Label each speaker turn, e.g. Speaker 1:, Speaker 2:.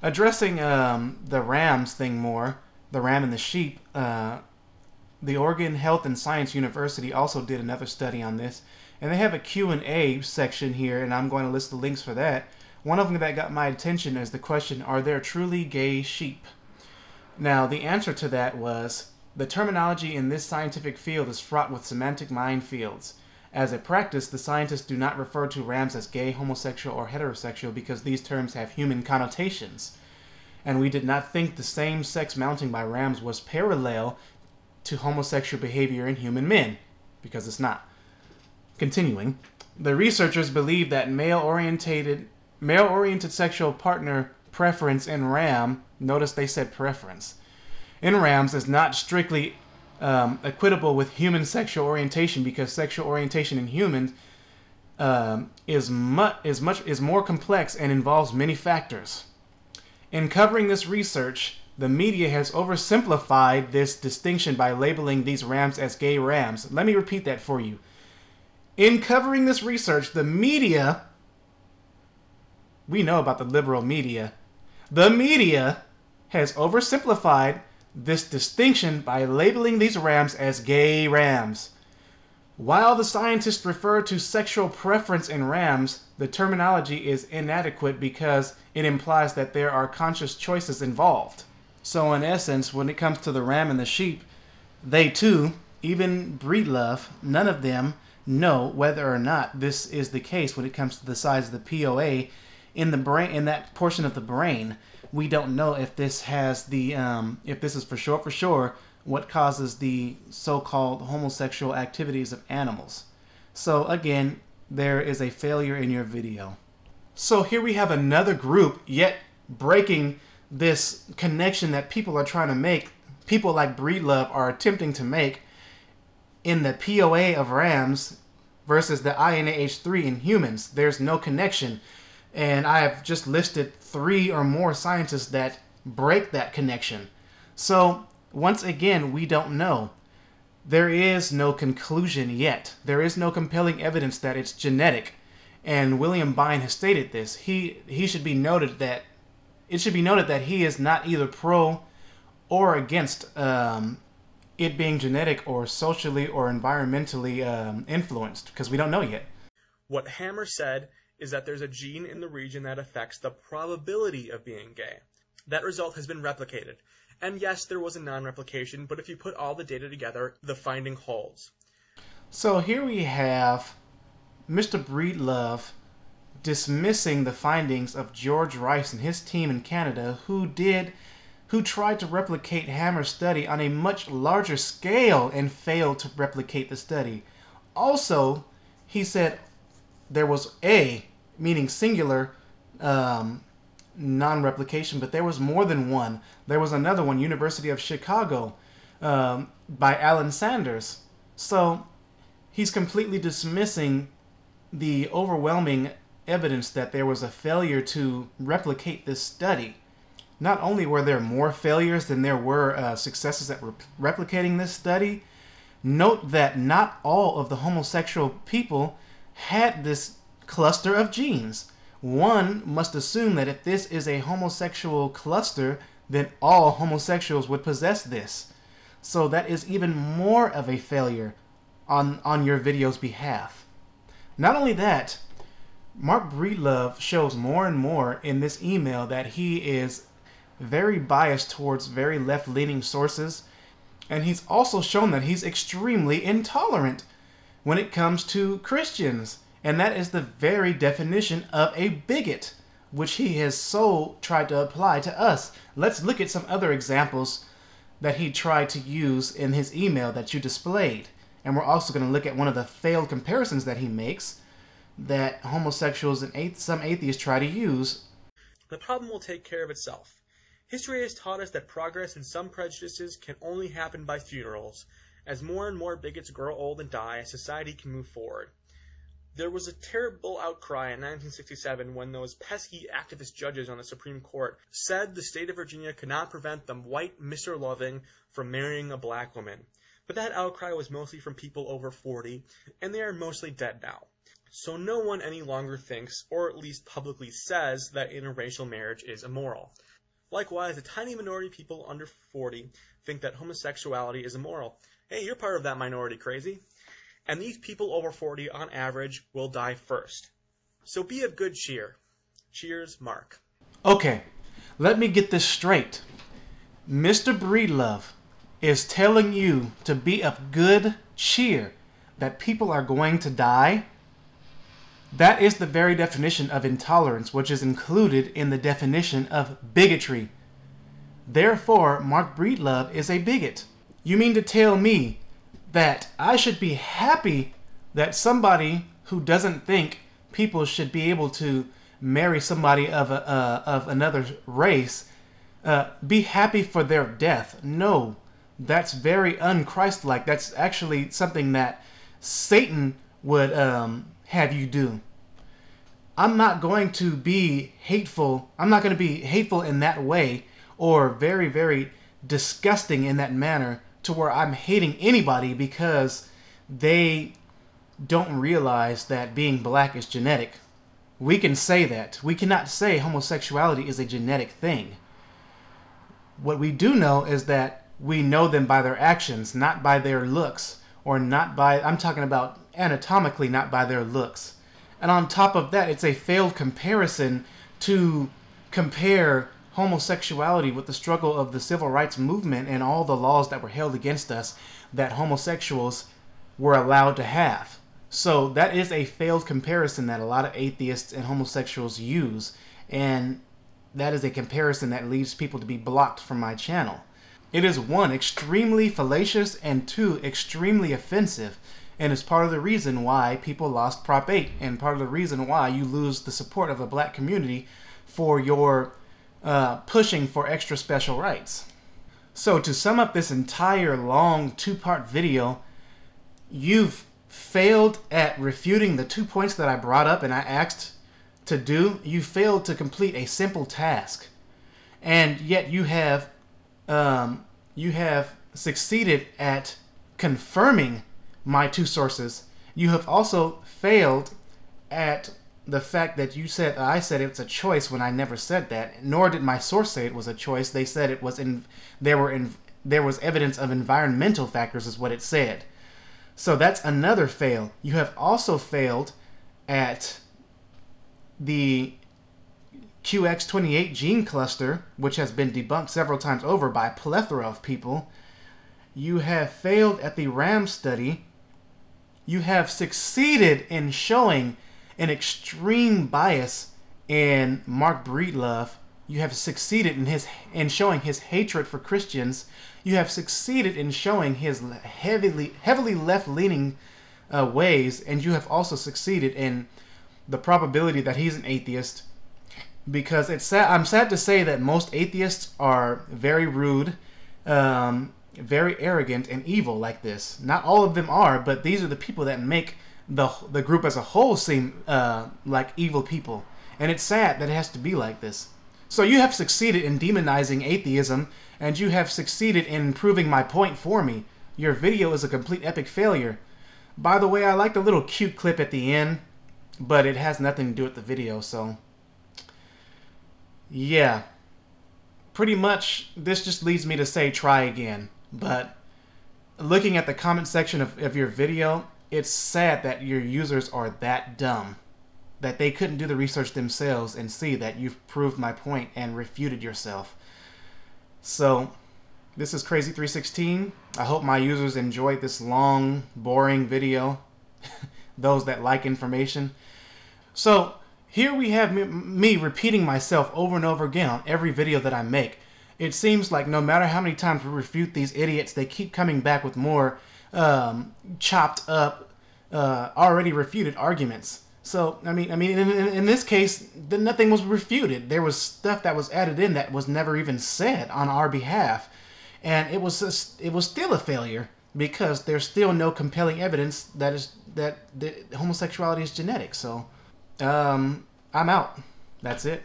Speaker 1: Addressing the rams thing more, the ram and the sheep, the Oregon Health and Science University also did another study on this, and they have a Q&A section here, and I'm going to list the links for that. One of them that got my attention is the question, are there truly gay sheep? Now, the answer to that was, the terminology in this scientific field is fraught with semantic minefields. As a practice, the scientists do not refer to rams as gay, homosexual, or heterosexual because these terms have human connotations. And we did not think the same-sex mounting by rams was parallel to homosexual behavior in human men, because it's not. Continuing, the researchers believe that male-oriented sexual partner preference in ram, notice they said preference, in rams is not strictly equitable with human sexual orientation because sexual orientation in humans is more complex and involves many factors. In covering this research, the media has oversimplified this distinction by labeling these rams as gay rams. Let me repeat that for you. In covering this research, the media, we know about the liberal media, the media has oversimplified this distinction by labeling these rams as gay rams. While the scientists refer to sexual preference in rams, the terminology is inadequate because it implies that there are conscious choices involved. So in essence, when it comes to the ram and the sheep, they too, even Breedlove, none of them know whether or not this is the case when it comes to the size of the POA in the brain, in that portion of the brain. We don't know if this has the if this is for sure what causes the so-called homosexual activities of animals. So again, there is a failure in your video. So here we have another group yet breaking this connection that people are trying to make, people like Breedlove are attempting to make in the POA of rams versus the INAH3 in humans. There's no connection. And I have just listed 3 or more scientists that break that connection. So, once again, we don't know. There is no conclusion yet. There is no compelling evidence that it's genetic. And William Bine has stated this. He should be noted that it should be noted that he is not either pro or against it being genetic or socially or environmentally influenced, because we don't know yet.
Speaker 2: What Hammer said is that there's a gene in the region that affects the probability of being gay. That result has been replicated. And yes, there was a non-replication, but if you put all the data together, the finding holds.
Speaker 1: So here we have Mr. Breedlove dismissing the findings of George Rice and his team in Canada who tried to replicate Hammer's study on a much larger scale and failed to replicate the study. Also, he said there was a, meaning singular, non-replication, but there was more than one. There was another one, University of Chicago, by Alan Sanders. So he's completely dismissing the overwhelming evidence that there was a failure to replicate this study. Not only were there more failures than there were successes at replicating this study, note that not all of the homosexual people had this cluster of genes. One must assume that if this is a homosexual cluster, then all homosexuals would possess this. So that is even more of a failure on your video's behalf. Not only that, Mark Breedlove shows more and more in this email that he is very biased towards very left-leaning sources, and he's also shown that he's extremely intolerant when it comes to Christians. And that is the very definition of a bigot, which he has so tried to apply to us. Let's look at some other examples that he tried to use in his email that you displayed. And we're also going to look at one of the failed comparisons that he makes that homosexuals and some atheists try to use.
Speaker 2: The problem will take care of itself. History has taught us that progress in some prejudices can only happen by funerals. As more and more bigots grow old and die, society can move forward. There was a terrible outcry in 1967 when those pesky activist judges on the Supreme Court said the state of Virginia could not prevent the white Mr. Loving from marrying a black woman. But that outcry was mostly from people over 40, and they are mostly dead now. so no one any longer thinks, or at least publicly says, that interracial marriage is immoral. Likewise, a tiny minority of people under 40 think that homosexuality is immoral. Hey, you're part of that minority, crazy. And these people over 40, on average, will die first. So be of good cheer. Cheers, Mark.
Speaker 1: Okay, let me get this straight. Mr. Breedlove is telling you to be of good cheer that people are going to die? That is the very definition of intolerance, which is included in the definition of bigotry. Therefore, Mark Breedlove is a bigot. You mean to tell me that I should be happy that somebody who doesn't think people should be able to marry somebody of another race, be happy for their death? No, that's very un-Christ-like. That's actually something that Satan would have you do. I'm not going to be hateful. I'm not going to be hateful in that way, or very, very disgusting in that manner, to where I'm hating anybody because they don't realize that being black is genetic. We can say that. We cannot say homosexuality is a genetic thing. What we do know is that we know them by their actions, not by their looks, or not by, I'm talking about anatomically, not by their looks. And on top of that, it's a failed comparison to compare homosexuality with the struggle of the civil rights movement and all the laws that were held against us that homosexuals were allowed to have. So that is a failed comparison that a lot of atheists and homosexuals use, and that is a comparison that leads people to be blocked from my channel. It is, one, extremely fallacious, and two, extremely offensive, and is part of the reason why people lost Prop 8, and part of the reason why you lose the support of the black community for your pushing for extra special rights. So to sum up this entire long two-part video, you've failed at refuting the 2 points that I brought up and I asked to do. You failed to complete a simple task, and yet you have succeeded at confirming my two sources. You have also failed at the fact that you said I said it's a choice when I never said that, nor did my source say it was a choice. They said it was there was evidence of environmental factors is what it said. So that's another fail. You have also failed at the QX28 gene cluster, which has been debunked several times over by a plethora of people. You have failed at the RAM study. You have succeeded in showing an extreme bias in Mark Breedlove. You have succeeded in showing his hatred for Christians. You have succeeded in showing his heavily left-leaning ways, and you have also succeeded in the probability that he's an atheist. Because I'm sad to say that most atheists are very rude, very arrogant, and evil like this. Not all of them are, but these are the people that make the group as a whole seem like evil people. And it's sad that it has to be like this. So you have succeeded in demonizing atheism, and you have succeeded in proving my point for me. Your video is a complete epic failure. By the way, I like the little cute clip at the end, but it has nothing to do with the video, so yeah. Pretty much, this just leads me to say try again. But looking at the comment section of your video, it's sad that your users are that dumb, that they couldn't do the research themselves and see that you've proved my point and refuted yourself. So, this is Crazy316. I hope my users enjoyed this long, boring video. Those that like information. So, here we have me repeating myself over and over again on every video that I make. It seems like no matter how many times we refute these idiots, they keep coming back with more chopped up, already refuted arguments. So, I mean, in this case, nothing was refuted. There was stuff that was added in that was never even said on our behalf, and it was still a failure because there's still no compelling evidence that homosexuality is genetic. So, I'm out. That's it.